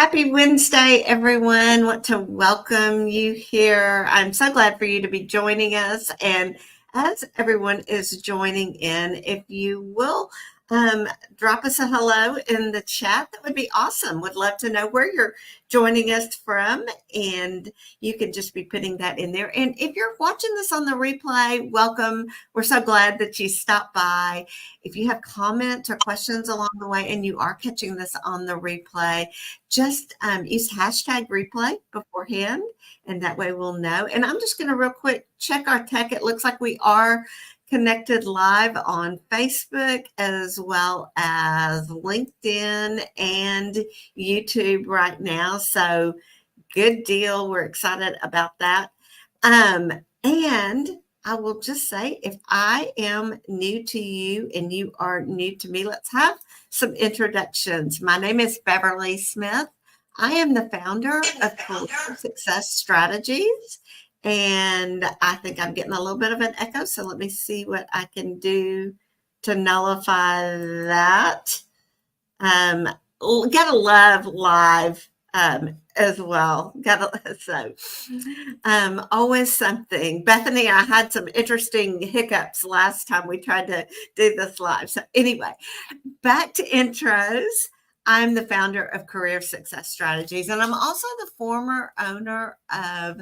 Happy Wednesday, everyone. Want to welcome you here. I'm so glad for you to be joining us. And as everyone is joining in, if you will drop us a hello in the chat, that would be awesome. Would love to know where you're joining us from. And you can just be putting that in there. And if you're watching this on the replay, welcome. We're so glad that you stopped by. If you have comments or questions along the way and you are catching this on the replay, just use hashtag replay beforehand, and that way we'll know. And I'm just going to real quick check our tech. It looks like we are connected live on Facebook as well as LinkedIn and YouTube right now. So good deal. We're excited about that. And I will just say, if I am new to you and you are new to me, let's have some introductions. My name is Beverly Smith. I am the founder of Career Success Strategies. And I think I'm getting a little bit of an echo. So let me see what I can do to nullify that. Gotta love live as well. Always something. Bethany, I had some interesting hiccups last time we tried to do this live. So anyway, back to intros. I'm the founder of Career Success Strategies, and I'm also the former owner of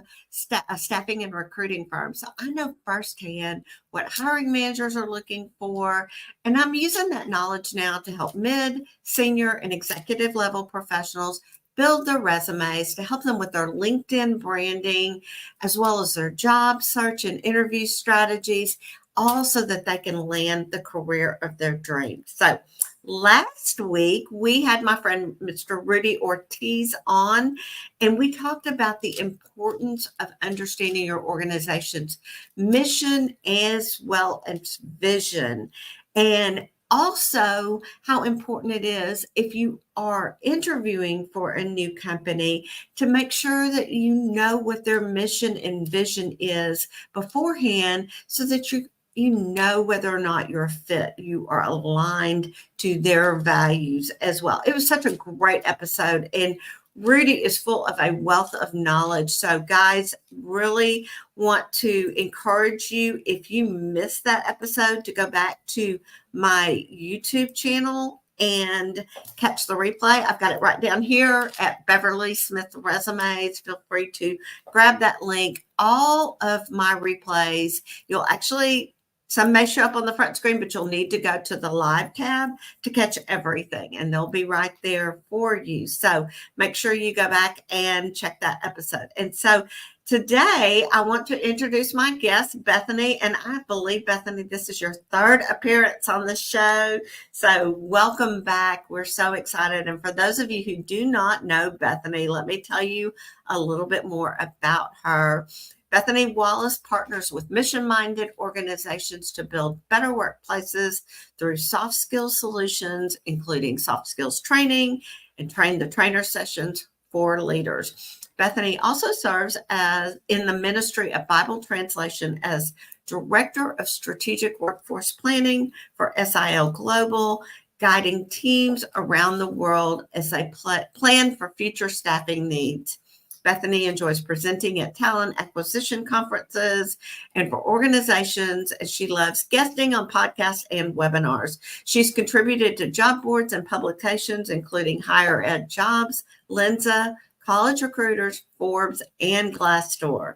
a staffing and recruiting firm. So I know firsthand what hiring managers are looking for, and I'm using that knowledge now to help mid, senior, and executive level professionals build their resumes, to help them with their LinkedIn branding, as well as their job search and interview strategies, all so that they can land the career of their dreams. So last week, we had my friend, Mr. Rudy Ortiz, on, and we talked about the importance of understanding your organization's mission as well as vision, and also how important it is, if you are interviewing for a new company, to make sure that you know what their mission and vision is beforehand, so that you know whether or not you're a fit, you are aligned to their values as well. It was such a great episode, and Rudy is full of a wealth of knowledge. So guys, really want to encourage you, if you missed that episode, to go back to my YouTube channel and catch the replay. I've got it right down here at Beverly Smith Resumes. Feel free to grab that link. All of my replays, you'll actually, some may show up on the front screen, but you'll need to go to the live tab to catch everything, and they'll be right there for you. So make sure you go back and check that episode. And so today I want to introduce my guest, Bethany, and I believe, Bethany, this is your third appearance on the show. So welcome back. We're so excited. And for those of you who do not know Bethany, let me tell you a little bit more about her. Bethany Wallace partners with mission-minded organizations to build better workplaces through soft skills solutions, including soft skills training and train the trainer sessions for leaders. Bethany also serves as in the Ministry of Bible Translation as Director of Strategic Workforce Planning for SIL Global, guiding teams around the world as they plan for future staffing needs. Bethany enjoys presenting at talent acquisition conferences and for organizations, and she loves guesting on podcasts and webinars. She's contributed to job boards and publications, including Higher Ed Jobs, Lenza, College Recruiters, Forbes, and Glassdoor.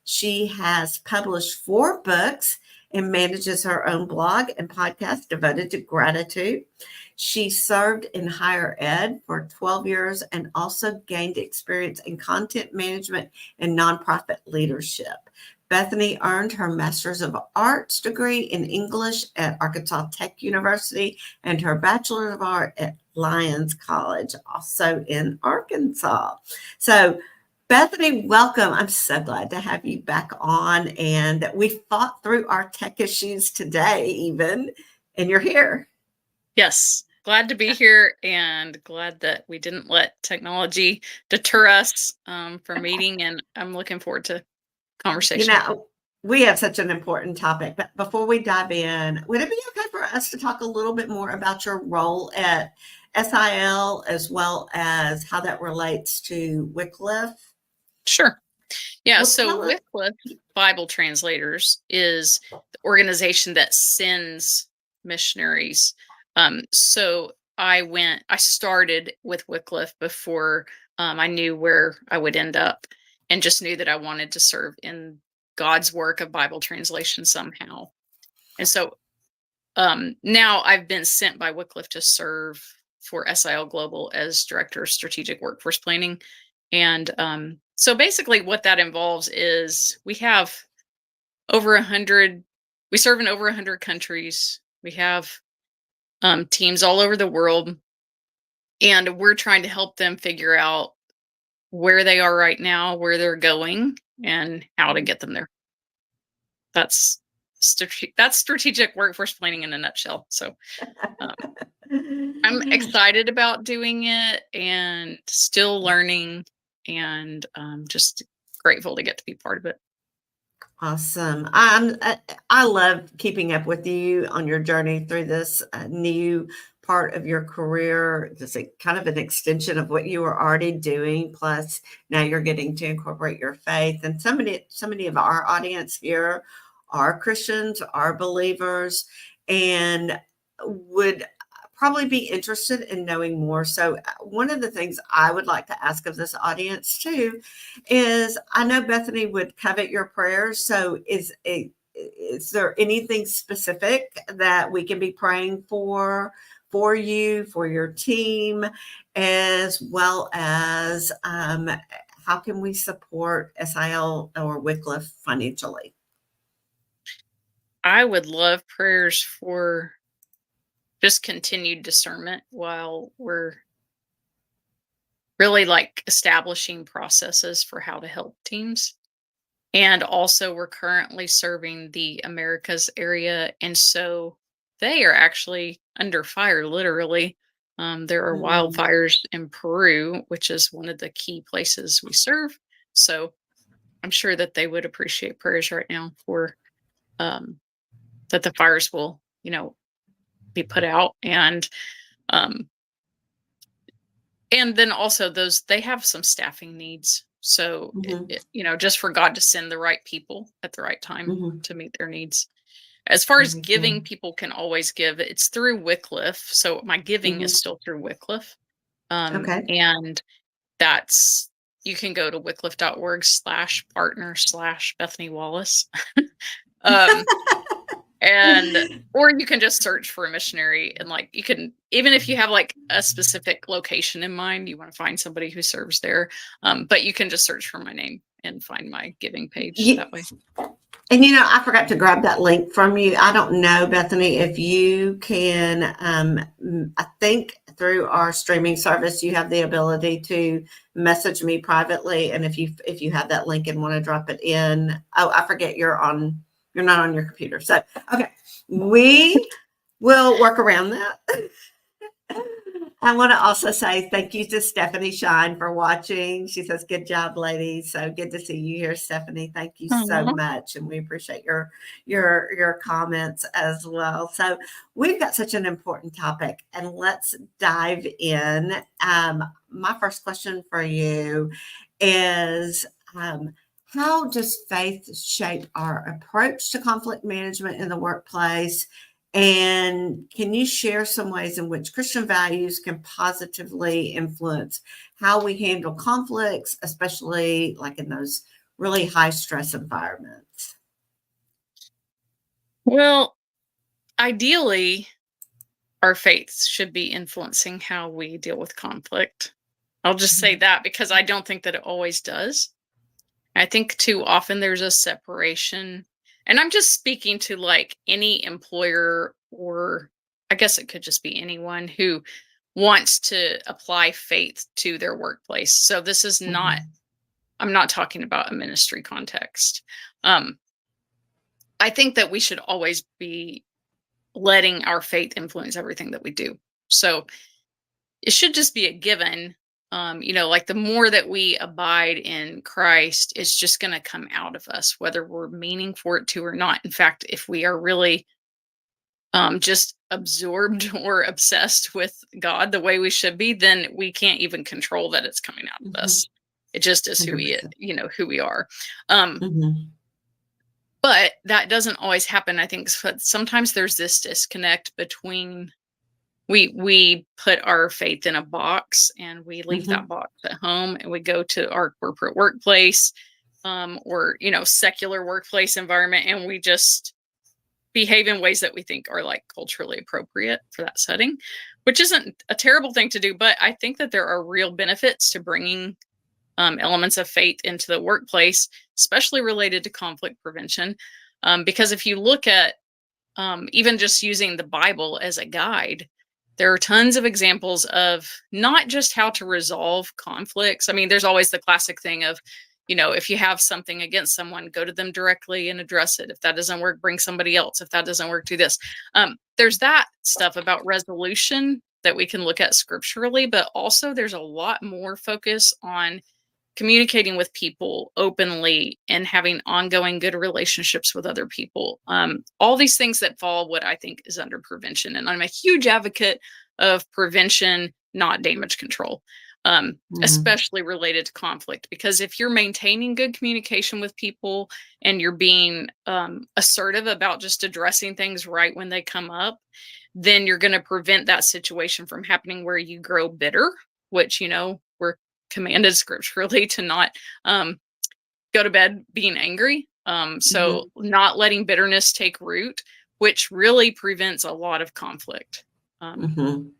She has published 4 books and manages her own blog and podcast devoted to gratitude. She served in higher ed for 12 years and also gained experience in content management and nonprofit leadership. Bethany earned her Master's of Arts degree in English at Arkansas Tech University and her Bachelor of Art at Lyons College, also in Arkansas. So Bethany, welcome. I'm so glad to have you back on. And we fought through our tech issues today even, and you're here. Yes, glad to be here and glad that we didn't let technology deter us from meeting. And I'm looking forward to conversation. We have such an important topic, but before we dive in, would it be okay for us to talk a little bit more about your role at SIL as well as how that relates to Wycliffe? Sure. Yeah, Well, so tell us. Wycliffe Bible Translators is the organization that sends missionaries. So I started with Wycliffe before I knew where I would end up, and just knew that I wanted to serve in God's work of Bible translation somehow. And so now I've been sent by Wycliffe to serve for SIL Global as Director of Strategic Workforce Planning. And so basically, what that involves is we have over 100, we serve in over 100 countries. We have teams all over the world, and we're trying to help them figure out where they are right now, where they're going, and how to get them there. That's that's strategic workforce planning in a nutshell. So um, I'm excited about doing it and still learning, and just grateful to get to be part of it. Awesome. I love keeping up with you on your journey through this new part of your career. Just a kind of an extension of what you were already doing. Plus, now you're getting to incorporate your faith. And so many of our audience here are Christians, are believers, and would probably be interested in knowing more. So, one of the things I would like to ask of this audience too is I know Bethany would covet your prayers. So, is there anything specific that we can be praying for you, for your team, as well as how can we support SIL or Wycliffe financially? I would love prayers for just continued discernment while we're really like establishing processes for how to help teams. And also, we're currently serving the Americas area. And so they are actually under fire, literally. There are Mm, wildfires in Peru, which is one of the key places we serve. So I'm sure that they would appreciate prayers right now for um, that the fires will, be put out. Um, and then also those they have some staffing needs. So mhm, just for God to send the right people at the right time mhm. to meet their needs. As far as giving, Amen. people can always give. It's through Wycliffe, so my giving is Mhm. still through Wycliffe. Okay. And that's you can go to wycliffe.org/partner/Bethany Wallace. um, and or you can just search for a missionary, and like you can, even if you have like a specific location in mind, you want to find somebody who serves there. But you can just search for my name and find my giving page Ye that way. And I forgot to grab that link from you. I don't know, Bethany, if you can, I think through our streaming service, you have the ability to message me privately. And if you have that link and want to drop it in, oh, I forget you're not on your computer. So, okay, we will work around that. I want to also say thank you to Stephanie Shine for watching. She says, "Good job, ladies." So good to see you here, Stephanie. Thank you so Aw. much, and we appreciate your comments as well. So we've got such an important topic, and let's dive in. My first question for you is. How does faith shape our approach to conflict management in the workplace? And can you share some ways in which Christian values can positively influence how we handle conflicts, especially like in those really high stress environments? Well, ideally, our faiths should be influencing how we deal with conflict. I'll just say Mhm, that because I don't think that it always does. I think too often there's a separation. And I'm just speaking to like any employer, or I guess it could just be anyone who wants to apply faith to their workplace. So this is not, mhm, I'm not talking about a ministry context. Um, I think that we should always be letting our faith influence everything that we do. So it should just be a given. Like the more that we abide in Christ, it's just going to come out of us, whether we're meaning for it to or not. In fact, if we are really just absorbed or obsessed with God the way we should be, then we can't even control that it's coming out of us. It just is who we, 100%. who we are. But that doesn't always happen. I think sometimes there's this disconnect between we put our faith in a box and we leave that box at home and we go to our corporate workplace, or secular workplace environment, and we just behave in ways that we think are like culturally appropriate for that setting, which isn't a terrible thing to do. But I think that there are real benefits to bringing elements of faith into the workplace, especially related to conflict prevention. Because if you look at even just using the Bible as a guide, there are tons of examples of not just how to resolve conflicts. I mean, there's always the classic thing of, if you have something against someone, go to them directly and address it. If that doesn't work, bring somebody else. If that doesn't work, do this. There's that stuff about resolution that we can look at scripturally, but also there's a lot more focus on communicating with people openly and having ongoing good relationships with other people. All these things that fall what I think is under prevention. And I'm a huge advocate of prevention, not damage control, especially related to conflict. Because if you're maintaining good communication with people and you're being assertive about just addressing things right when they come up, then you're going to prevent that situation from happening where you grow bitter, which, we're commanded scripturally to not go to bed being angry. So not letting bitterness take root, which really prevents a lot of conflict. And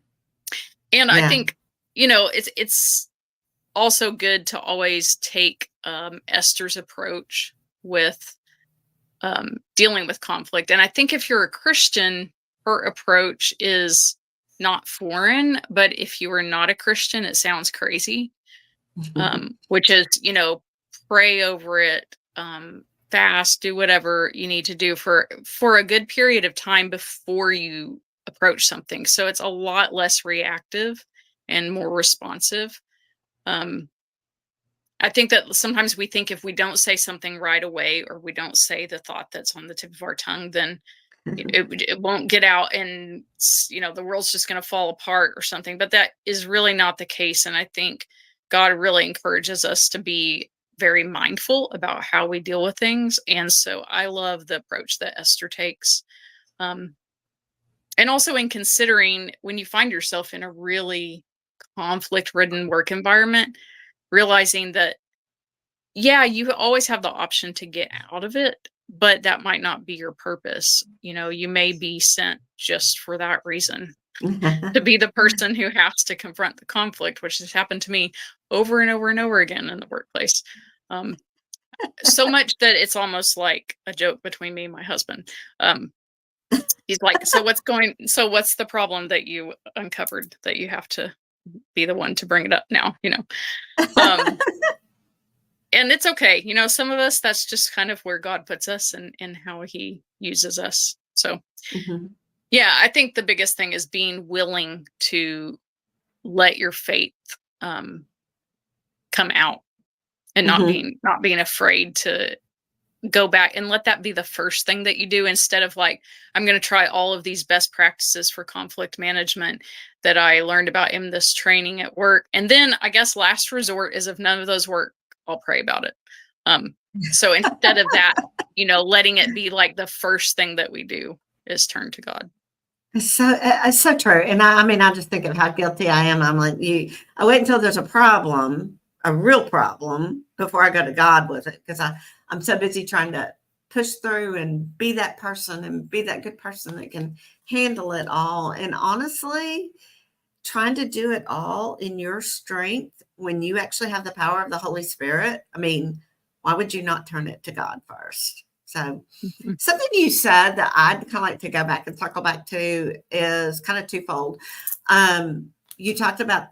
I think, it's also good to always take Esther's approach with dealing with conflict. And I think if you're a Christian, her approach is not foreign, but if you are not a Christian, it sounds crazy. Which is, pray over it, fast, do whatever you need to do for a good period of time before you approach something. So it's a lot less reactive and more responsive. I think that sometimes we think if we don't say something right away, or we don't say the thought that's on the tip of our tongue, then it won't get out, and the world's just going to fall apart or something. But that is really not the case. And I think God really encourages us to be very mindful about how we deal with things. And so I love the approach that Esther takes. And also in considering when you find yourself in a really conflict-ridden work environment, realizing that, you always have the option to get out of it, but that might not be your purpose. You may be sent just for that reason. To be the person who has to confront the conflict, which has happened to me over and over and over again in the workplace. So much that it's almost like a joke between me and my husband. He's like, so what's the problem that you uncovered that you have to be the one to bring it up now, and it's okay. Some of us, that's just kind of where God puts us and how he uses us. So yeah, I think the biggest thing is being willing to let your faith come out, and not being afraid to go back and let that be the first thing that you do, instead of like, I'm going to try all of these best practices for conflict management that I learned about in this training at work. And then I guess last resort is, if none of those work, I'll pray about it. So instead of that, letting it be like the first thing that we do is turn to God. It's so true. And I just think of how guilty I am. I'm like, I wait until there's a problem, a real problem, before I go to God with it, because I'm so busy trying to push through and be that person and be that good person that can handle it all. And honestly, trying to do it all in your strength when you actually have the power of the Holy Spirit, why would you not turn it to God first? So something you said that I'd kind of like to go back and circle back to is kind of twofold. You talked about,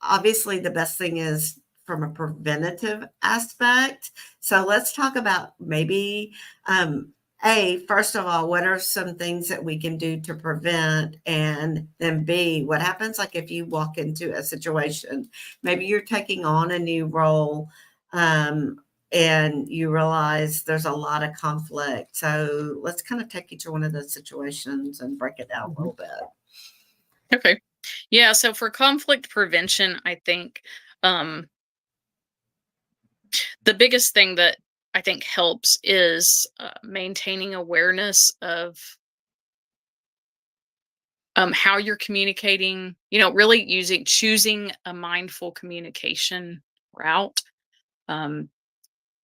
obviously, the best thing is from a preventative aspect. So let's talk about maybe, first of all, what are some things that we can do to prevent? And then B, what happens like if you walk into a situation, maybe you're taking on a new role, and you realize there's a lot of conflict. So let's kind of take each one of those situations and break it down a little bit. Okay. Yeah. So for conflict prevention, I think the biggest thing that I think helps is maintaining awareness of how you're communicating, really choosing a mindful communication route. Um,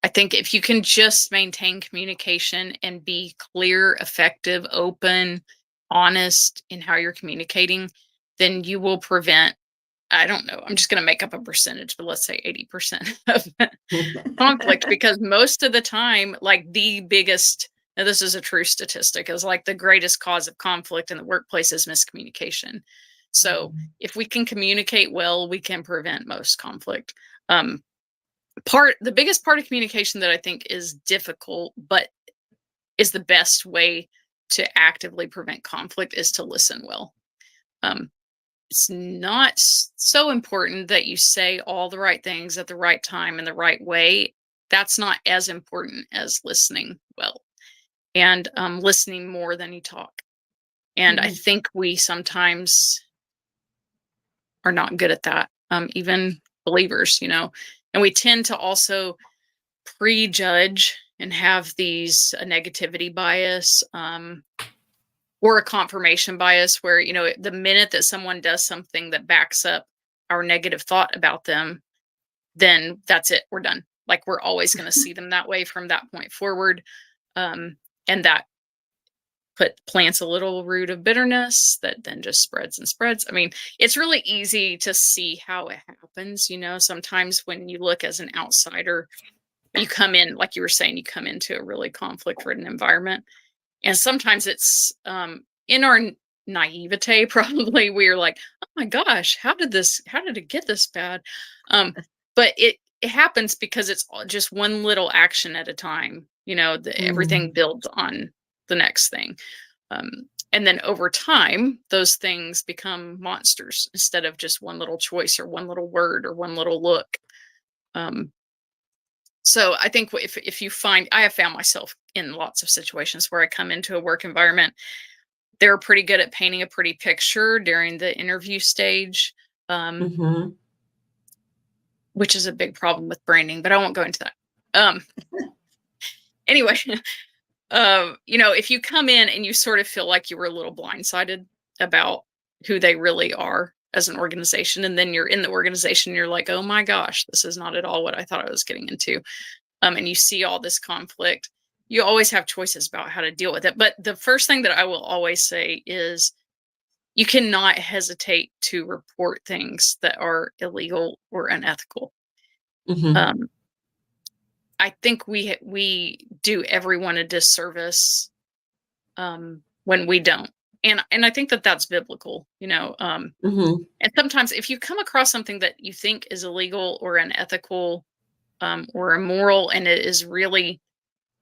I think if you can just maintain communication and be clear, effective, open, honest in how you're communicating, then you will prevent, I don't know, I'm just going to make up a percentage, but let's say 80% of conflict, because most of the time, like the biggest, now this is a true statistic, is like the greatest cause of conflict in the workplace is miscommunication. So if we can communicate well, we can prevent most conflict. The biggest part of communication that I think is difficult, but is the best way to actively prevent conflict, is to listen well. Um, it's not so important that you say all the right things at the right time in the right way. That's not as important as listening well, and listening more than you talk. And I think we sometimes are not good at that, even believers, and we tend to also prejudge and have a negativity bias, or a confirmation bias, where the minute that someone does something that backs up our negative thought about them, then that's it, we're done. Like, we're always going to see them that way from that point forward. And that plants a little root of bitterness that then just spreads and spreads. I mean, it's really easy to see how it happens. Sometimes when you look as an outsider, you come in, like you were saying, you come into a really conflict ridden environment. And sometimes it's in our naivete, probably we're like, oh my gosh, how did it get this bad? But it happens because it's just one little action at a time. Everything builds on the next thing. And then over time, those things become monsters instead of just one little choice or one little word or one little look. So I think if you find, I have found myself in lots of situations where I come into a work environment, they're pretty good at painting a pretty picture during the interview stage, which is a big problem with branding, but I won't go into that. Anyway, if you come in and you sort of feel like you were a little blindsided about who they really are as an organization, and then you're in the organization, you're like, oh my gosh, this is not at all what I thought I was getting into. And you see all this conflict, you always have choices about how to deal with it. But the first thing that I will always say is you cannot hesitate to report things that are illegal or unethical. I think we do everyone a disservice when we don't. And I think that that's biblical, and sometimes if you come across something that you think is illegal or unethical, or immoral, and it is really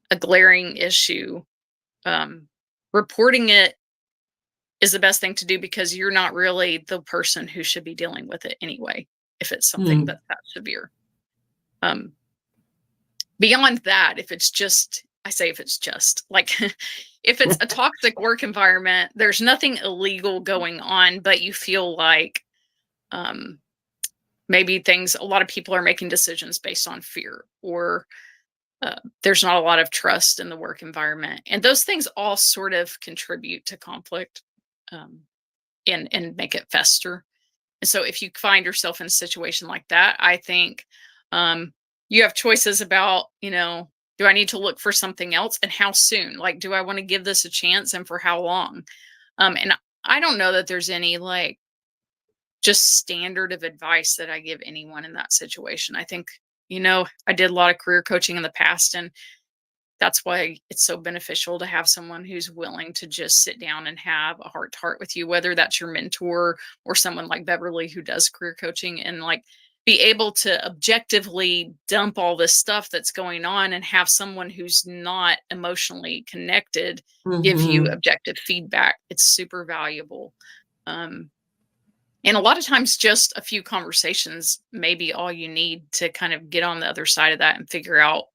a glaring issue, reporting it is the best thing to do, because you're not really the person who should be dealing with it anyway, if it's something that's that severe. Beyond that, if it's just like, if it's a toxic work environment, there's nothing illegal going on, but you feel like maybe a lot of people are making decisions based on fear, or there's not a lot of trust in the work environment. And those things all sort of contribute to conflict, and make it fester. And so if you find yourself in a situation like that, I think you have choices about, do I need to look for something else, and how soon? Like, do I want to give this a chance, and for how long? And I don't know that there's any like just standard of advice that I give anyone in that situation. I think, I did a lot of career coaching in the past, and that's why it's so beneficial to have someone who's willing to just sit down and have a heart to heart with you, whether that's your mentor or someone like Beverly who does career coaching, and like be able to objectively dump all this stuff that's going on, and have someone who's not emotionally connected give you objective feedback. It's super valuable. And a lot of times just a few conversations may be all you need to kind of get on the other side of that and figure out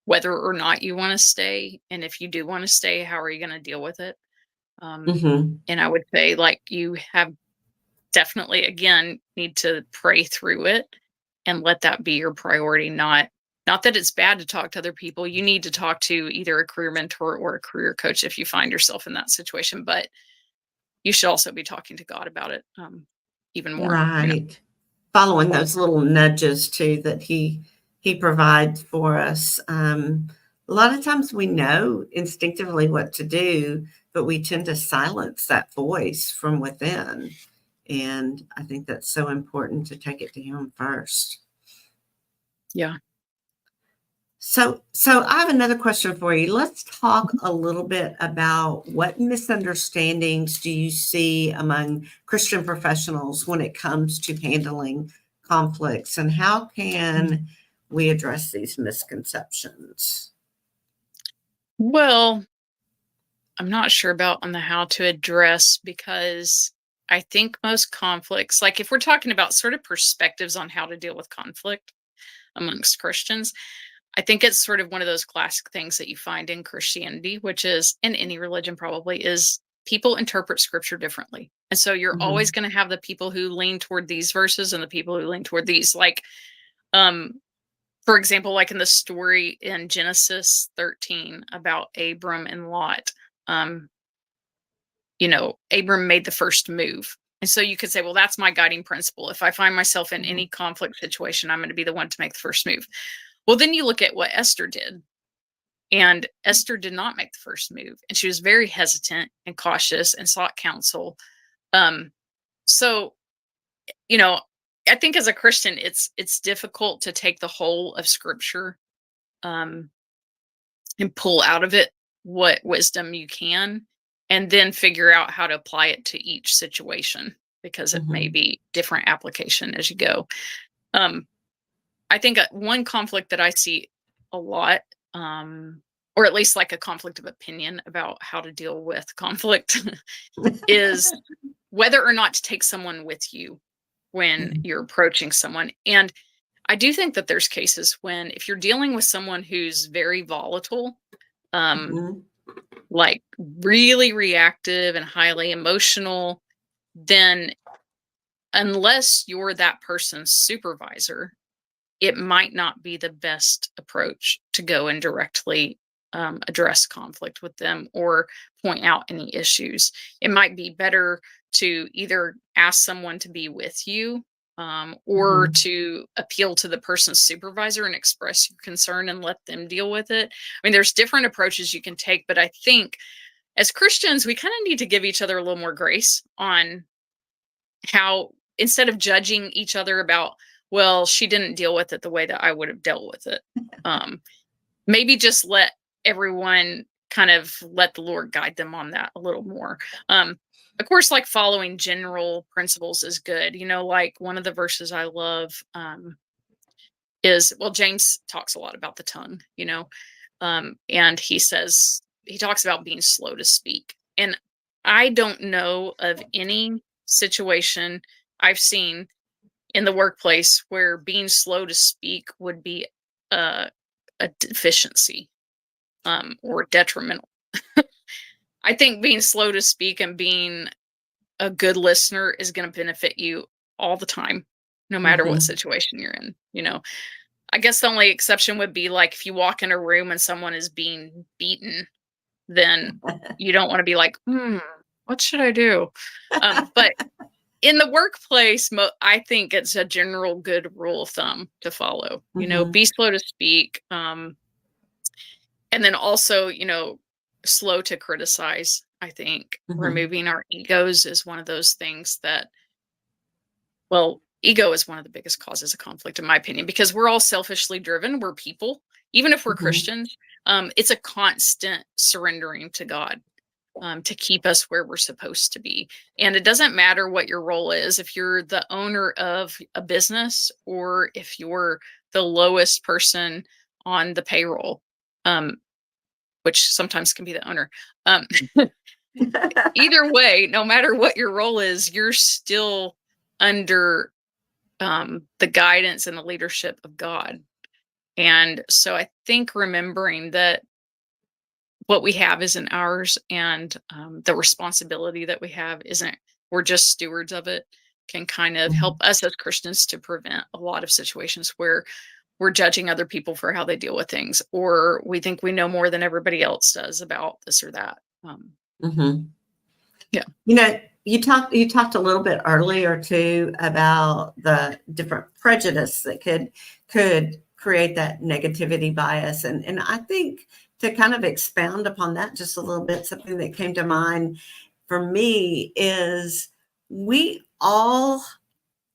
whether or not you want to stay. And if you do want to stay, how are you going to deal with it? Mhm. And I would say, like, you have definitely, again, need to pray through it and let that be your priority. Not that it's bad to talk to other people. You need to talk to either a career mentor or a career coach if you find yourself in that situation, but you should also be talking to God about it, even more. Right. Following those little nudges too that he provides for us. A lot of times we know instinctively what to do, but we tend to silence that voice from within. And I think that's so important to take it to him first. Yeah. So I have another question for you. Let's talk a little bit about what misunderstandings do you see among Christian professionals when it comes to handling conflicts, and how can we address these misconceptions? Well, I'm not sure about on the how to address, because I think most conflicts, like if we're talking about sort of perspectives on how to deal with conflict amongst Christians, I think it's sort of one of those classic things that you find in Christianity, which is in any religion probably, is people interpret scripture differently. And so you're always Mhm, going to have the people who lean toward these verses and the people who lean toward these. Like, um, for example, like in the story in Genesis 13 about Abram and Lot, um, Abram made the first move. And so you could say, well, that's my guiding principle. If I find myself in mhm, any conflict situation, I'm going to be the one to make the first move. Well, then you look at what Esther did. And Esther did not make the first move. And she was very hesitant and cautious and sought counsel. Um, so, you know, I think as a Christian, it's difficult to take the whole of scripture, um, and pull out of it what wisdom you can, and then figure out how to apply it to each situation, because it may mhm, be different application as you go. Um, I think one conflict that I see a lot, or at least like a conflict of opinion about how to deal with conflict, is whether or not to take someone with you when mhm, you're approaching someone. And I do think that there's cases when, if you're dealing with someone who's very volatile, um, mhm, like really reactive and highly emotional, then unless you're that person's supervisor, it might not be the best approach to go and directly address conflict with them or point out any issues. It might be better to either ask someone to be with you, or mhm. to appeal to the person's supervisor and express your concern and let them deal with it. I mean, there's different approaches you can take, but I think as Christians, we kind of need to give each other a little more grace on how, instead of judging each other about, well, she didn't deal with it the way that I would have dealt with it. Um, Maybe just let everyone kind of let the Lord guide them on that a little more. Of course, like following general principles is good. Like one of the verses I love, is, well, James talks a lot about the tongue, and he talks about being slow to speak. And I don't know of any situation I've seen in the workplace where being slow to speak would be a, a deficiency, or detrimental. I think being slow to speak and being a good listener is going to benefit you all the time, no matter what Mhm. situation you're in. I guess the only exception would be like if you walk in a room and someone is being beaten, then you don't want to be like, what should I do? But in the workplace, I think it's a general good rule of thumb to follow. Mhm. Be slow to speak, and then also, slow to criticize. I think Mhm. removing our egos is one of those things that, well, ego is one of the biggest causes of conflict, in my opinion, because we're all selfishly driven. We're people, even if we're Mhm. Christians. It's a constant surrendering to God, to keep us where we're supposed to be. And it doesn't matter what your role is, if you're the owner of a business or if you're the lowest person on the payroll, um, which sometimes can be the owner. Um, Either way, no matter what your role is, you're still under the guidance and the leadership of God. And so I think remembering that what we have isn't ours, and the responsibility that we have isn't, we're just stewards of it, can kind of help Mhm. us as Christians to prevent a lot of situations where we're judging other people for how they deal with things, or we think we know more than everybody else does about this or that. Mhm. Yeah. You know, you talked a little bit earlier too about the different prejudice that could create that negativity bias. And I think to kind of expound upon that just a little bit, something that came to mind for me is we all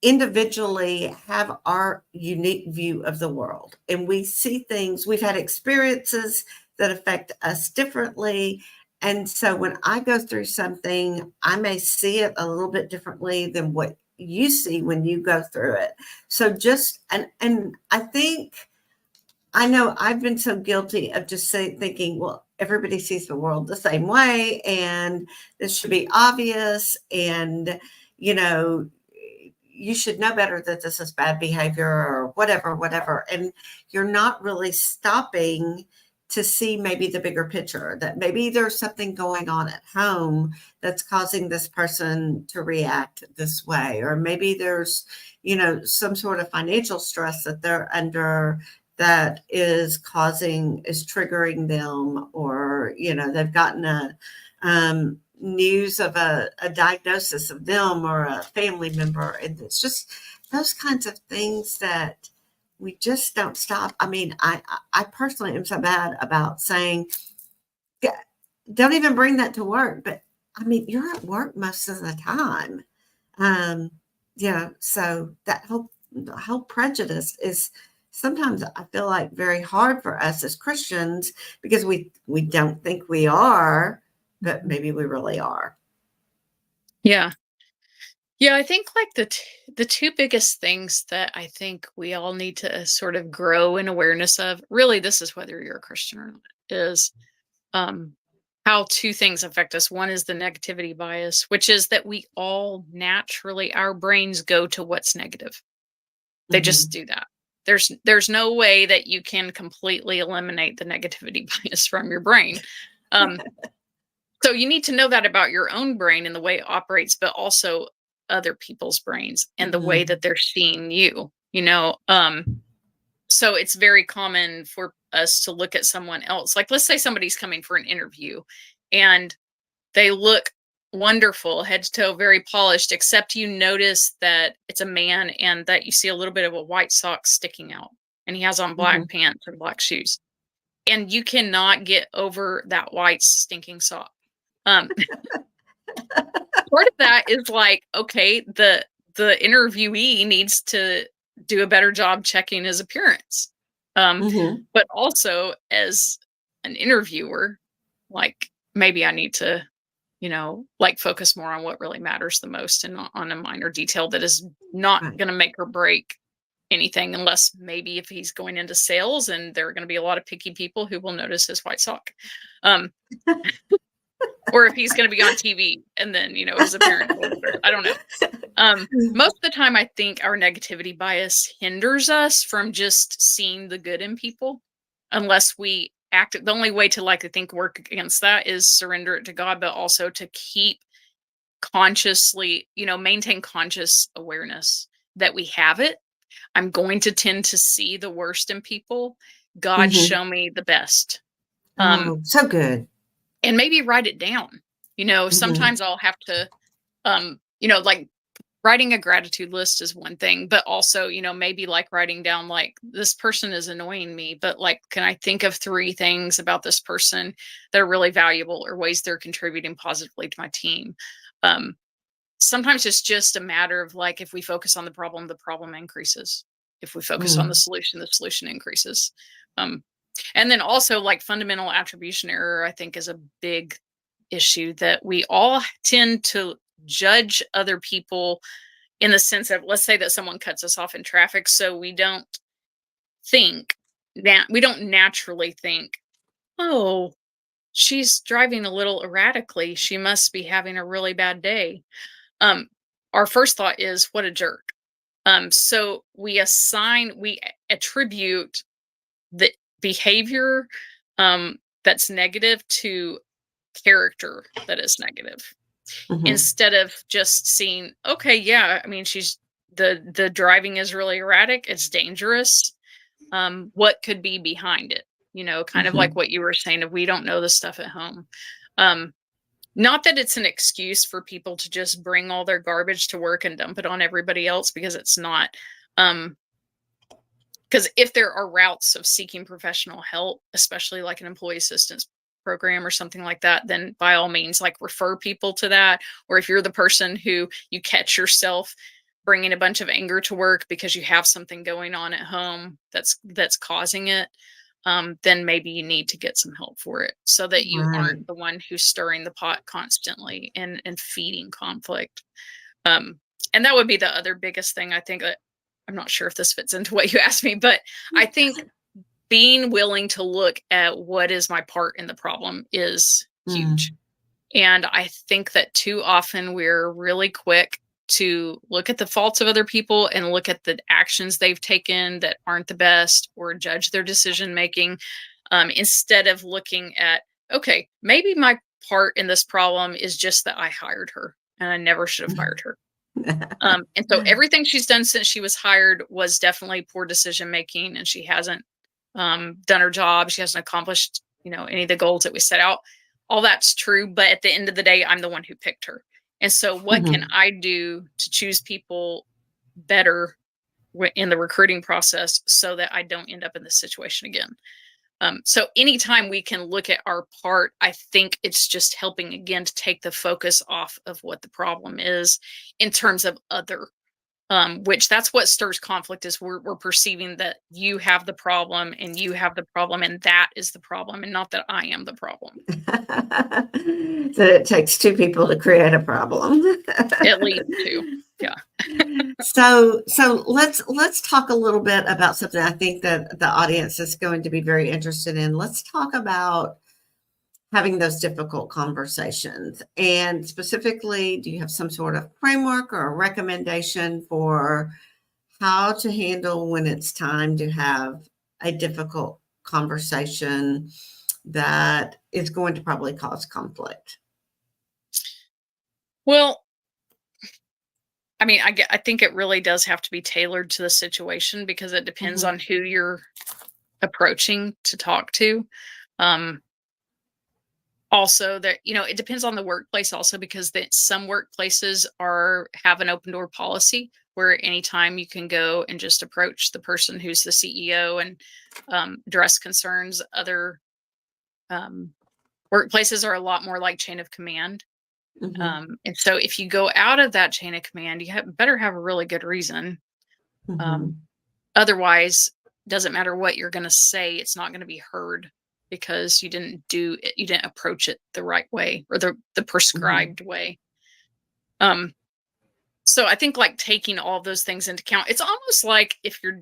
individually have our unique view of the world, and we see things, we've had experiences that affect us differently. And so when I go through something, I may see it a little bit differently than what you see when you go through it. So just and I think I know I've been so guilty of just thinking, well, everybody sees the world the same way, and this should be obvious. And, you know, you should know better that this is bad behavior or whatever, whatever. And you're not really stopping to see maybe the bigger picture, that maybe there's something going on at home that's causing this person to react this way. Or maybe there's, some sort of financial stress that they're under that is triggering them, or they've gotten a news of a diagnosis of them or a family member, and it's just those kinds of things that we just don't stop. I mean, I personally am so bad about saying, "Yeah, don't even bring that to work," but I mean, you're at work most of the time. um, so the whole prejudice is sometimes, I feel like, very hard for us as Christians, because we don't think we are, but maybe we really are. Yeah. Yeah, I think like the two biggest things that I think we all need to sort of grow in awareness of, really this is whether you're a Christian or not, is um how two things affect us. One is the negativity bias, which is that we all naturally, our brains go to what's negative. They just Mhm. do that. There's no way that you can completely eliminate the negativity bias from your brain. Um so you need to know that about your own brain and the way it operates, but also other people's brains and the way Mhm. that they're seeing you, you know? So it's very common for us to look at someone else. Like, let's say somebody's coming for an interview and they look wonderful, head to toe, very polished, except you notice that it's a man and that you see a little bit of a white sock sticking out, and he has on black Mhm. pants and black shoes. And you cannot get over that white stinking sock. Um, Part of that is like, okay, the interviewee needs to do a better job checking his appearance. Mhm. But also as an interviewer, like maybe I need to, like focus more on what really matters the most, and on a minor detail that is not Right. going to make or break anything, unless maybe if he's going into sales and there are going to be a lot of picky people who will notice his white sock. Um, or if he's gonna be on TV and then, his appearance will look better. I don't know. Most of the time, I think our negativity bias hinders us from just seeing the good in people, unless we act. The only way to, like, I think, work against that is surrender it to God, but also to keep consciously, maintain conscious awareness that we have it. I'm going to tend to see the worst in people. God, Mhm. show me the best. Um, Oh, so good. and maybe write it down. Mhm. Sometimes I'll have to, like writing a gratitude list is one thing, but also, maybe like writing down, like, this person is annoying me, but like, can I think of three things about this person that are really valuable, or ways they're contributing positively to my team? Um, Sometimes it's just a matter of, like, if we focus on the problem increases. If we focus on Mm. the solution increases. Um, and then also, like, fundamental attribution error, I think, is a big issue that we all tend to judge other people in the sense of, let's say that someone cuts us off in traffic. So think we don't naturally think, oh, she's driving a little erratically. She must be having a really bad day. Um, our first thought is, what a jerk. So we attribute the behavior that's negative to character that is negative, Mhm. instead of just seeing, okay, yeah, I mean, she's the driving is really erratic, it's dangerous. What could be behind it? Kind of like Mhm. what you were saying of we don't know the stuff at home. Um, Not that it's an excuse for people to just bring all their garbage to work and dump it on everybody else, because it's not. Um, because if there are routes of seeking professional help, especially like an employee assistance program or something like that, then by all means, like refer people to that. Or if you're the person who you catch yourself bringing a bunch of anger to work because you have something going on at home that's causing it, then maybe you need to get some help for it so that you aren't Right. the one who's stirring the pot constantly and feeding conflict. Um, and that would be the other biggest thing I think. I'm not sure if this fits into what you asked me, but I think being willing to look at what is my part in the problem is huge. Mm. And I think that too often we're really quick to look at the faults of other people and look at the actions they've taken that aren't the best, or judge their decision making, instead of looking at, okay, maybe my part in this problem is just that I hired her and I never should have hired her. And so everything she's done since she was hired was definitely poor decision making, and she hasn't done her job. She hasn't accomplished, any of the goals that we set out. All that's true, but at the end of the day, I'm the one who picked her. And so, what can Mhm. I do to choose people better in the recruiting process so that I don't end up in this situation again? So anytime we can look at our part, I think it's just helping again to take the focus off of what the problem is in terms of other, which that's what stirs conflict, is we're perceiving that you have the problem and you have the problem and that is the problem, and not that I am the problem. That it takes two people to create a problem. At least two. Yeah. So let's talk a little bit about something I think that the audience is going to be very interested in. Let's talk about having those difficult conversations. And specifically, do you have some sort of framework or a recommendation for how to handle when it's time to have a difficult conversation that is going to probably cause conflict? Well, I mean, I think it really does have to be tailored to the situation because it depends Mhm. on who you're approaching to talk to. Um, Also, that it depends on the workplace also, because some workplaces are have an open door policy where anytime you can go and just approach the person who's the CEO and address concerns. Other um, workplaces are a lot more like chain of command. Mhm. And so if you go out of that chain of command, you better have a really good reason. Um, Mhm. Otherwise, doesn't matter what you're going to say, it's not going to be heard because you didn't approach it the right way, or the Mhm. prescribed way. Um, so I think like taking all those things into account, it's almost like if you're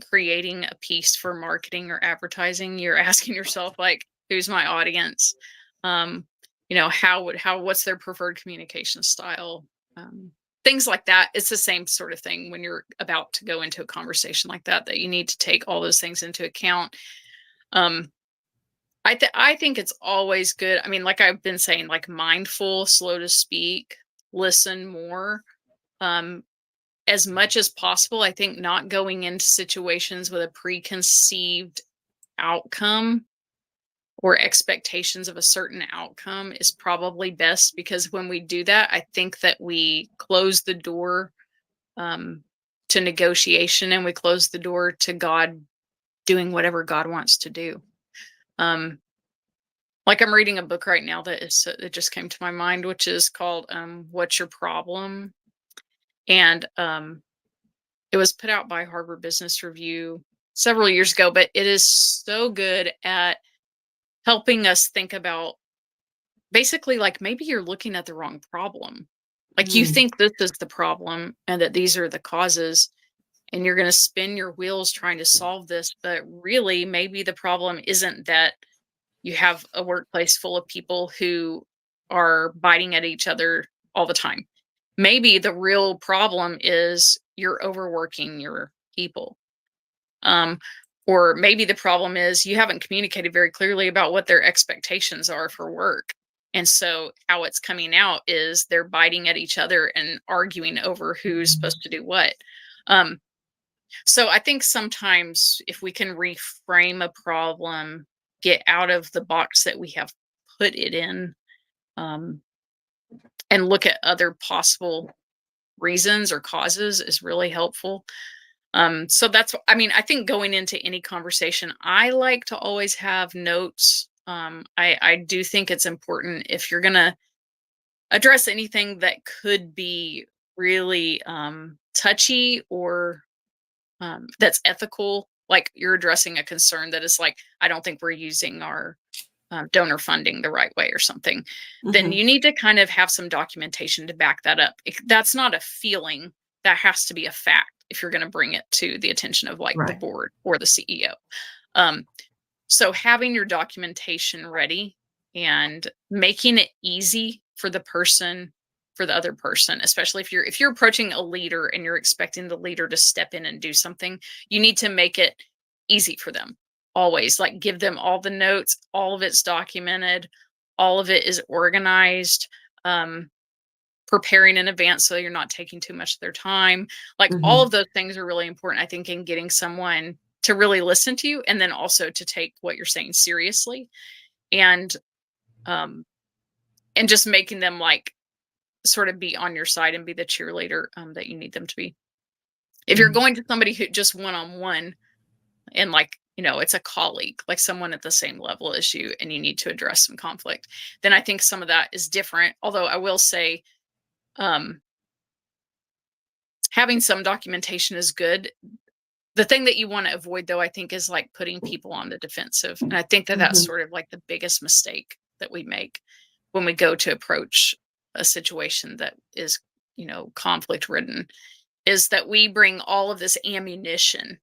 creating a piece for marketing or advertising, you're asking yourself like, who's my audience? Um, what's their preferred communication style? Um, Things like that. It's the same sort of thing when you're about to go into a conversation like that you need to take all those things into account. Um, I think it's always good. I mean, like I've been saying, like mindful, slow to speak, listen more. Um, as much as possible, I think not going into situations with a preconceived outcome or expectations of a certain outcome is probably best, because when we do that, I think that we close the door um, to negotiation, and we close the door to God doing whatever God wants to do. Um, like I'm reading a book right now that just came to my mind, which is called "What's Your Problem?" and it was put out by Harvard Business Review several years ago, but it is so good at helping us think about, basically, like maybe you're looking at the wrong problem. Like you Mm. think this is the problem and that these are the causes, and you're going to spin your wheels trying to solve this. But really, maybe the problem isn't that you have a workplace full of people who are biting at each other all the time. Maybe the real problem is you're overworking your people. Um, Or maybe the problem is you haven't communicated very clearly about what their expectations are for work. And so how it's coming out is they're biting at each other and arguing over who's Mhm. supposed to do what. Um, so I think sometimes if we can reframe a problem, get out of the box that we have put it in, um, and look at other possible reasons or causes is really helpful. So that's, I mean, I think going into any conversation, I like to always have notes. I do think it's important if you're going to address anything that could be really touchy or that's ethical, like you're addressing a concern that is like, I don't think we're using our donor funding the right way or something, then Mhm. you need to kind of have some documentation to back that up. That's not a feeling, that has to be a fact if you're going to bring it to the attention of like the Right. board or the CEO. Um, so having your documentation ready and making it easy for the person, for the other person, especially if you're approaching a leader and you're expecting the leader to step in and do something, you need to make it easy for them. Always like give them all the notes, all of it's documented, all of it is organized. Um, Preparing in advance so you're not taking too much of their time. Like all of Mhm. those things are really important, I think, in getting someone to really listen to you and then also to take what you're saying seriously and um and just making them like sort of be on your side and be the cheerleader that you need them to be. If you're Mhm. going to somebody who just one on one and like, it's a colleague, like someone at the same level as you and you need to address some conflict, then I think some of that is different. Although I will say um having some documentation is good. The thing that you wanna avoid, though, I think, is, like, putting people on the defensive, and I think that that's Mhm. sort of, like, the biggest mistake that we make when we go to approach a situation that is, conflict-ridden, is that we bring all of this ammunition,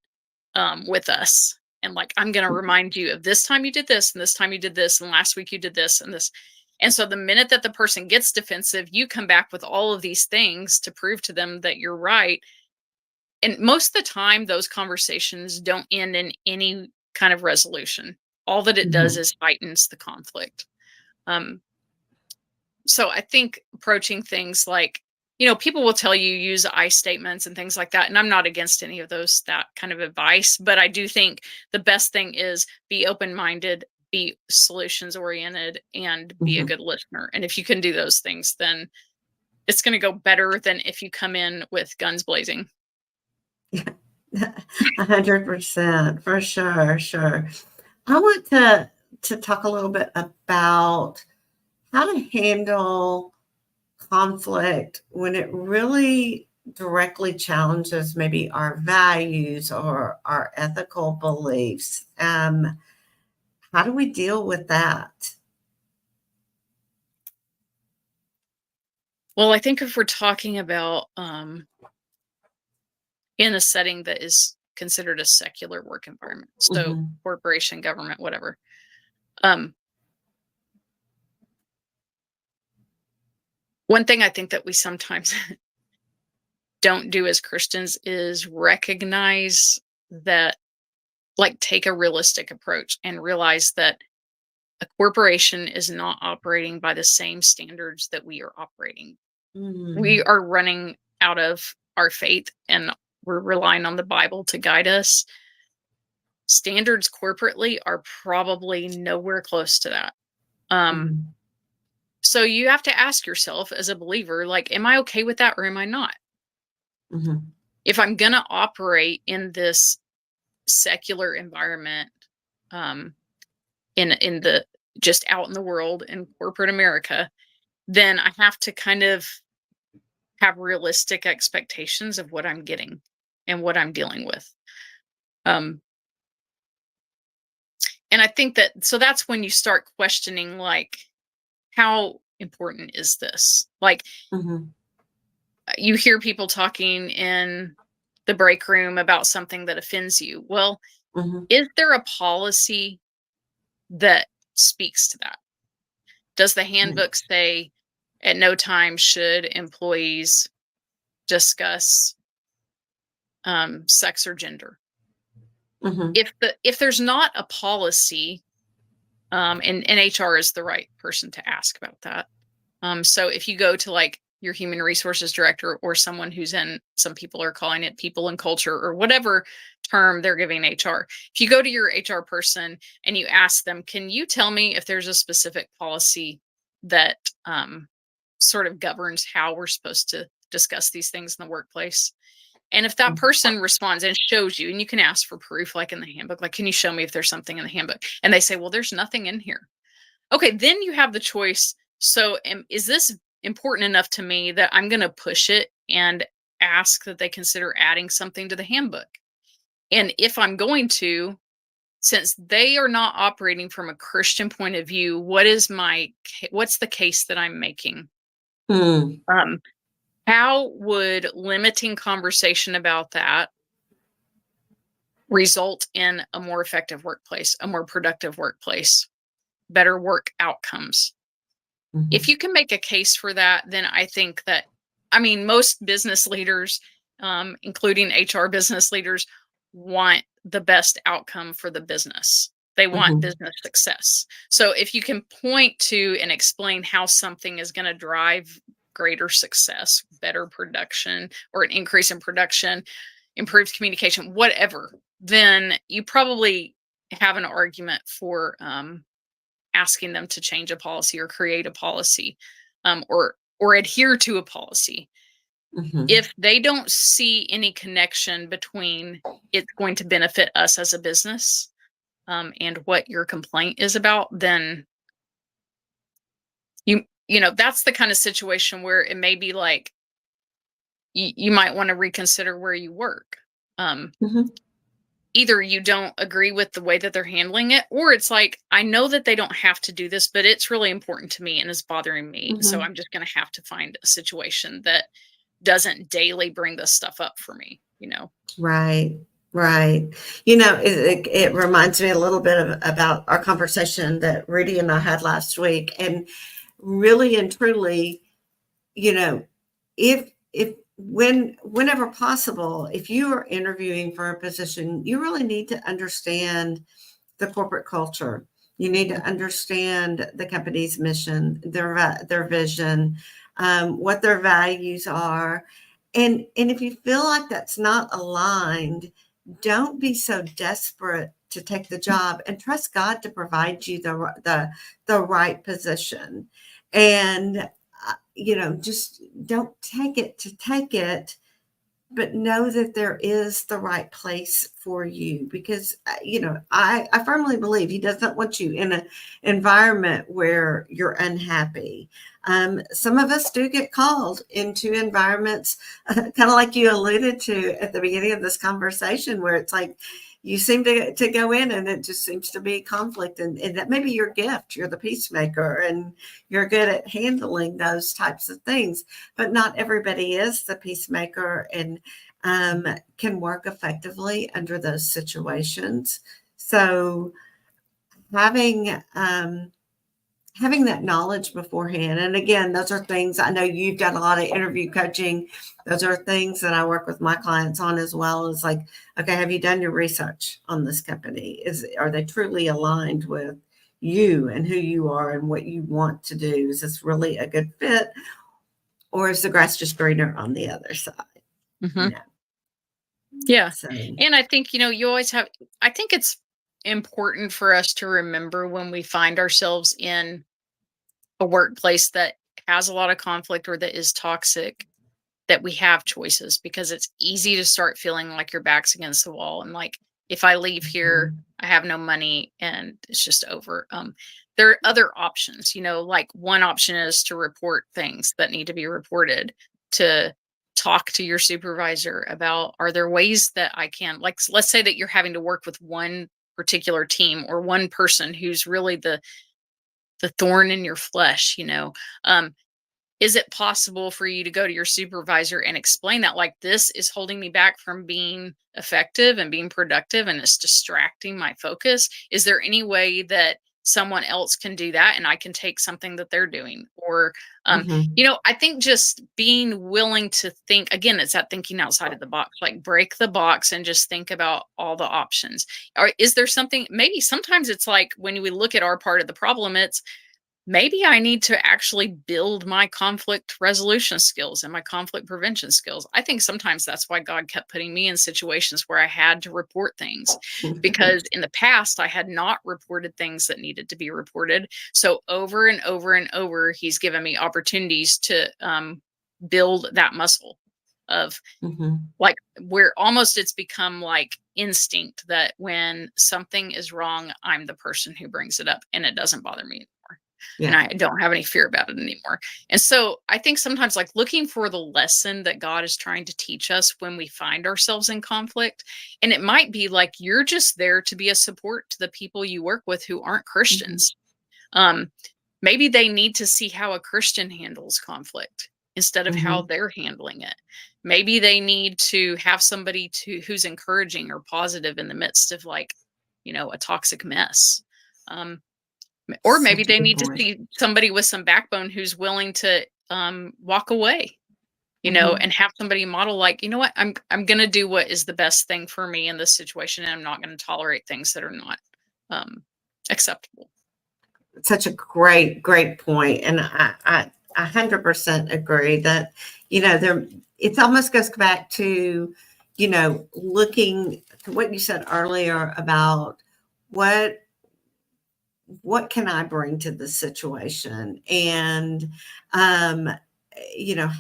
with us, and, like, "I'm gonna remind you of this time you did this, and this time you did this, and last week you did this, and this." And so the minute that the person gets defensive, you come back with all of these things to prove to them that you're right, and most of the time, those conversations don't end in any kind of resolution. All that it does Mhm. is heightens the conflict. Um, so I think approaching things like, people will tell you use I statements and things like that. And I'm not against any of that kind of advice, but I do think the best thing is be open minded, be solutions oriented, and be a Mhm. good listener. And if you can do those things, then it's going to go better than if you come in with guns blazing. Yeah. 100%, for sure, sure. I want to talk a little bit about how to handle conflict when it really directly challenges maybe our values or our ethical beliefs. How do we deal with that? Well, I think if we're talking about in a setting that is considered a secular work environment, so Mhm. corporation, government, whatever. Um, One thing I think that we sometimes don't do as Christians is recognize that, like, take a realistic approach and realize that a corporation is not operating by the same standards that we are operating. We Mm. are running out of our faith and we're relying on the Bible to guide us. Standards corporately are probably nowhere close to that. Um, Mhm. so you have to ask yourself as a believer, like, am I okay with that or am I not? Mhm. If I'm going to operate in this secular environment, um, in the just out in the world in corporate America, then I have to kind of have realistic expectations of what I'm getting and what I'm dealing with. Um, and I think that so that's when you start questioning, like, how important is this? Like, Mhm. you hear people talking in the break room about something that offends you. Well, Mhm. is there a policy that speaks to that? Does the Mhm. handbook say at no time should employees discuss sex or gender? Mhm. If there's not a policy, and HR is the right person to ask about that. So if you go to like your human resources director or someone who's in, some people are calling it people and culture or whatever term they're giving HR. If you go to your HR person and you ask them, can you tell me if there's a specific policy that sort of governs how we're supposed to discuss these things in the workplace? And if that person responds and shows you, and you can ask for proof, like in the handbook, like, can you show me if there's something in the handbook? And they say, well, there's nothing in here. Okay, then you have the choice. So, is this important enough to me that I'm going to push it and ask that they consider adding something to the handbook? And if I'm going to, since they are not operating from a Christian point of view, what's the case that I'm making? Mm. Um, how would limiting conversation about that result in a more effective workplace, a more productive workplace, better work outcomes? If Mhm. you can make a case for that, then I think that, I mean, most business leaders, including HR business leaders, want the best outcome for the business. They want Mhm. business success. So if you can point to and explain how something is going to drive greater success, better production, or an increase in production, improved communication, whatever, then you probably have an argument for asking them to change a policy or create a policy, or adhere to a policy. Mhm. If they don't see any connection between it's going to benefit us as a business, and what your complaint is about, then that's the kind of situation where it may be like you might want to reconsider where you work. Um, Mhm. Either you don't agree with the way that they're handling it, or it's like, I know that they don't have to do this, but it's really important to me and is bothering me. So Mhm. I'm just going to have to find a situation that doesn't daily bring this stuff up for me. Right. Right. It reminds me a little bit about our conversation that Rudy and I had last week, and really and truly, you know, if whenever possible, if you are interviewing for a position, you really need to understand the corporate culture. You need to understand the company's mission, their vision, what their values are, and if you feel like that's not aligned, don't be so desperate to take the job, and trust God to provide you the right position. And just don't take it to take it, but know that there is the right place for you, because I firmly believe he doesn't want you in an environment where you're unhappy. Some of us do get called into environments, kind of like you alluded to at the beginning of this conversation, where it's like you seem to go in and it just seems to be conflict, and that may be your gift. You're the peacemaker and you're good at handling those types of things, but not everybody is the peacemaker and can work effectively under those situations. So having having that knowledge beforehand, and again, those are things I know you've done a lot of interview coaching. Those are things that I work with my clients on as well. As like, okay, have you done your research on this company? Are they truly aligned with you and who you are and what you want to do? Is this really a good fit, or is the grass just greener on the other side? Hmm. You know, Yeah. so. And I think, you always I think it's important for us to remember when we find ourselves in a workplace that has a lot of conflict or that is toxic, that we have choices, because it's easy to start feeling like your back's against the wall and like, if I leave here, Mhm. I have no money and it's just over. There are other options, like one option is to report things that need to be reported, to talk to your supervisor about, are there ways that I can, like, let's say that you're having to work with one particular team or one person who's really the thorn in your flesh. Um, is it possible for you to go to your supervisor and explain that, like, this is holding me back from being effective and being productive and it's distracting my focus? Is there any way that someone else can do that and I can take something that they're doing. Or, Mhm. I think just being willing to think, again, it's that thinking outside of the box, like break the box and just think about all the options. Or is there something, maybe sometimes it's like when we look at our part of the problem, it's maybe I need to actually build my conflict resolution skills and my conflict prevention skills. I think sometimes that's why God kept putting me in situations where I had to report things, because in the past I had not reported things that needed to be reported. So over and over and over, He's given me opportunities to build that muscle of, Mhm. like, where almost it's become like instinct that when something is wrong, I'm the person who brings it up and it doesn't bother me anymore. And Yeah. I don't have any fear about it anymore. And so I think sometimes, like, looking for the lesson that God is trying to teach us when we find ourselves in conflict. And it might be like you're just there to be a support to the people you work with who aren't Mhm. Christians. Um, Maybe they need to see how a Christian handles conflict instead of how Mhm. they're handling it. Maybe they need to have somebody who's encouraging or positive in the midst of, like, a toxic mess. Um, or maybe Such a they good need to point. see somebody with some backbone who's willing to walk away, Mhm. and have somebody model, like, what, I'm going to do what is the best thing for me in this situation, and I'm not going to tolerate things that are not um, acceptable. Such a great point, and I 100% agree that there. It almost goes back to looking to what you said earlier about what what can I bring to the situation, and um,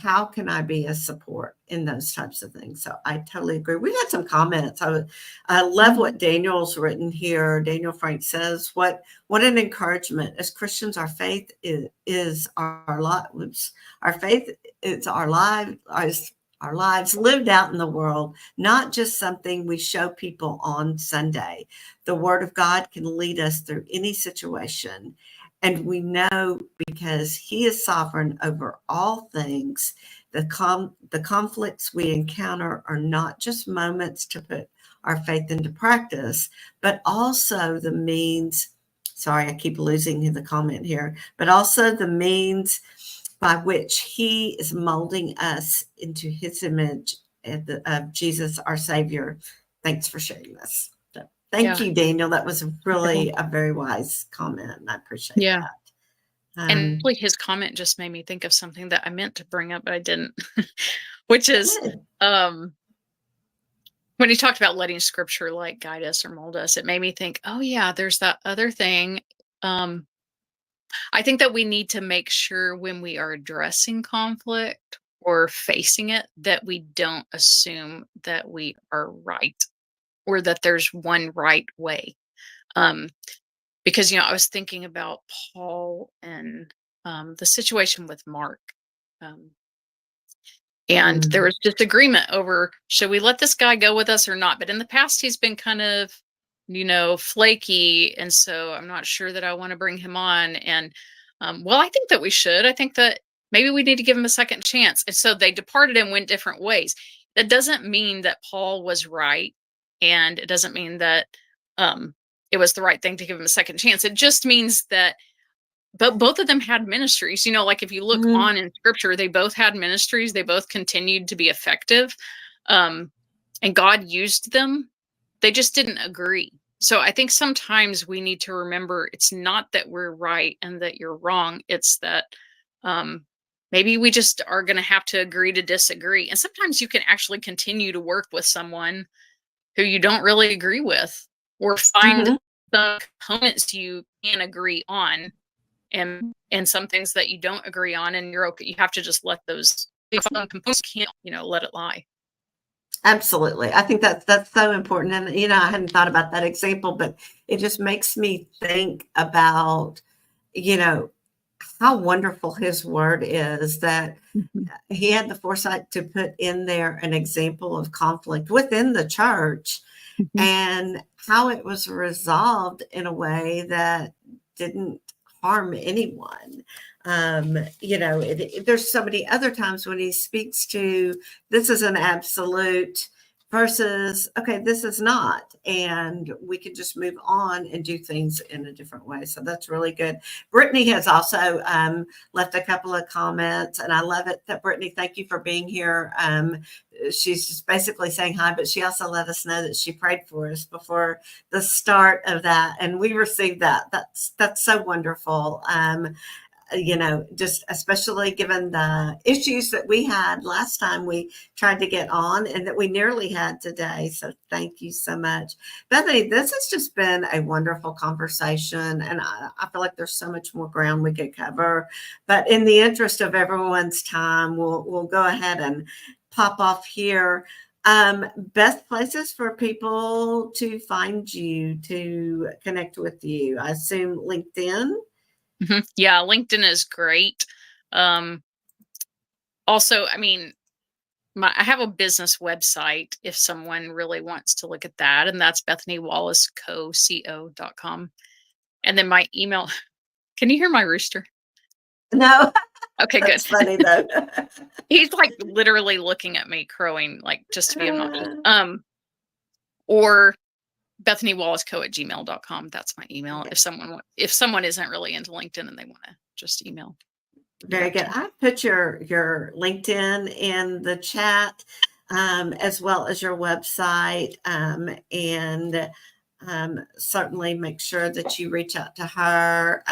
how can I be a support in those types of things. So I totally agree. We had some comments. I love Mhm. what Daniel's written here. Daniel Frank says, what an encouragement. As Christians, our faith is our lives. Our faith is our lives lived out in the world, not just something we show people on Sunday. The Word of God can lead us through any situation. And we know, because He is sovereign over all things, the conflicts we encounter are not just moments to put our faith into practice, but also the means. Sorry, I keep losing the comment here, but also the means by which He is molding us into His image of Jesus, our Savior. Thanks for sharing this. So, thank Yeah. you, Daniel. That was Wonderful. really a very wise comment, and I appreciate Yeah. that. And really, his comment just made me think of something that I meant to bring up, but I didn't, which is, Good. um, when he talked about letting scripture, like, guide us or mold us, it made me think, oh yeah, there's that other thing. Um, I think that we need to make sure when we are addressing conflict or facing it, that we don't assume that we are right or that there's one right way. Um, because, I was thinking about Paul and the situation with Mark. Um, and there Mm, was disagreement over, should we let this guy go with us or not? But in the past, he's been kind of, flaky. And so I'm not sure that I want to bring him on. And well, I think that we should. I think that maybe we need to give him a second chance. And so they departed and went different ways. That doesn't mean that Paul was right. And it doesn't mean that it was the right thing to give him a second chance. It just means that, but both of them had ministries. Like, if you look mhm, on in scripture, they both had ministries. They both continued to be effective. Um, and God used them. They just didn't agree. So I think sometimes we need to remember, it's not that we're right and that you're wrong. It's that um, maybe we just are going to have to agree to disagree. And sometimes you can actually continue to work with someone who you don't really agree with, or find mhm. some components you can agree on, and some things that you don't agree on, and you're okay. You have to just let those components, can't, let it lie. Absolutely. I think that's so important. And I hadn't thought about that example, but it just makes me think about, you know, how wonderful his word is, that Mhm. he had the foresight to put in there an example of conflict within the church, Mhm. and how it was resolved in a way that didn't harm anyone. There's so many other times when he speaks to, this is an absolute, versus, okay, this is not. And we can just move on and do things in a different way. So that's really good. Brittany has also left a couple of comments, and I love it that Brittany, thank you for being here. She's just basically saying hi, but she also let us know that she prayed for us before the start of that. And we received that. That's so wonderful. Just especially given the issues that we had last time we tried to get on and that we nearly had today. So thank you so much. Bethany, this has just been a wonderful conversation. And I feel like there's so much more ground we could cover. But in the interest of everyone's time, we'll go ahead and pop off here. Best places for people to find you, to connect with you. I assume LinkedIn. Yeah, LinkedIn is great. Also, I mean, I have a business website if someone really wants to look at that, and that's BethanyWallaceCo.com. And then my email. Can you hear my rooster? No, Okay, good. that's funny though. He's like literally looking at me crowing, like just to be obnoxious. Or BethanyWallaceCo@gmail.com. That's my email. Okay. If someone isn't really into LinkedIn and they want to just email. Very good. I put your LinkedIn in the chat, as well as your website, and certainly make sure that you reach out to her,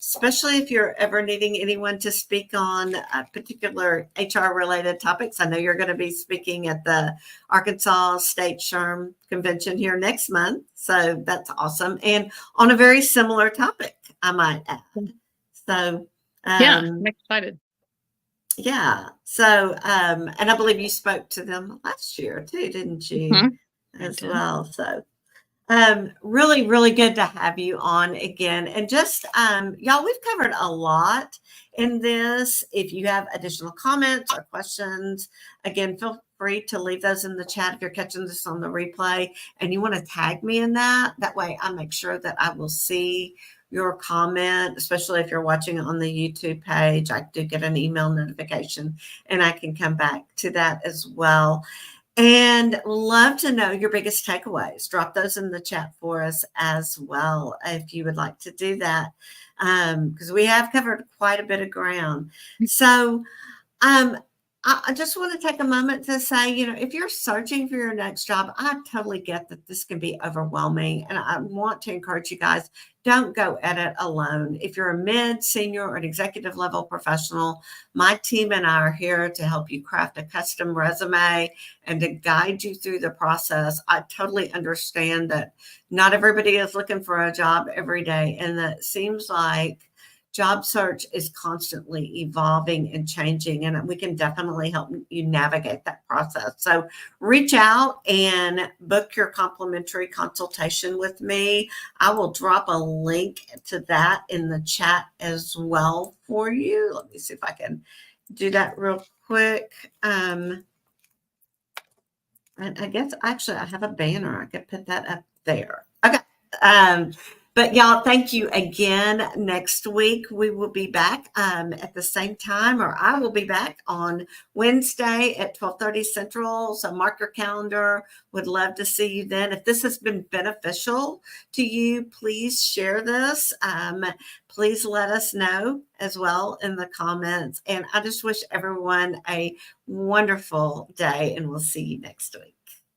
especially if you're ever needing anyone to speak on particular HR related topics. I know you're going to be speaking at the Arkansas State SHRM convention here next month. So that's awesome. And on a very similar topic, I might add. So, yeah, I'm excited. Yeah. So, and I believe you spoke to them last year too, didn't you? Mm-hmm. As well. So, really, really good to have you on again. And just, y'all, we've covered a lot in this. If you have additional comments or questions, again, feel free to leave those in the chat if you're catching this on the replay and you want to tag me in that. That way I make sure that I will see your comment, especially if you're watching on the YouTube page. I do get an email notification and I can come back to that as well. And love to know your biggest takeaways. Drop those in the chat for us as well if you would like to do that, because we have covered quite a bit of ground. So I just want to take a moment to say, if you're searching for your next job, I totally get that this can be overwhelming. And I want to encourage you guys, don't go at it alone. If you're a mid, senior, or an executive level professional, my team and I are here to help you craft a custom resume and to guide you through the process. I totally understand that not everybody is looking for a job every day. And that it seems like job search is constantly evolving and changing, and we can definitely help you navigate that process. So reach out and book your complimentary consultation with me. I will drop a link to that in the chat as well for you. Let me see if I can do that real quick. And I guess actually I have a banner. I could put that up there. Okay. But y'all, thank you again. Next week, we will be back at the same time, or I will be back on Wednesday at 12:30 Central. So mark your calendar. Would love to see you then. If this has been beneficial to you, please share this. Please let us know as well in the comments. And I just wish everyone a wonderful day, and we'll see you next week.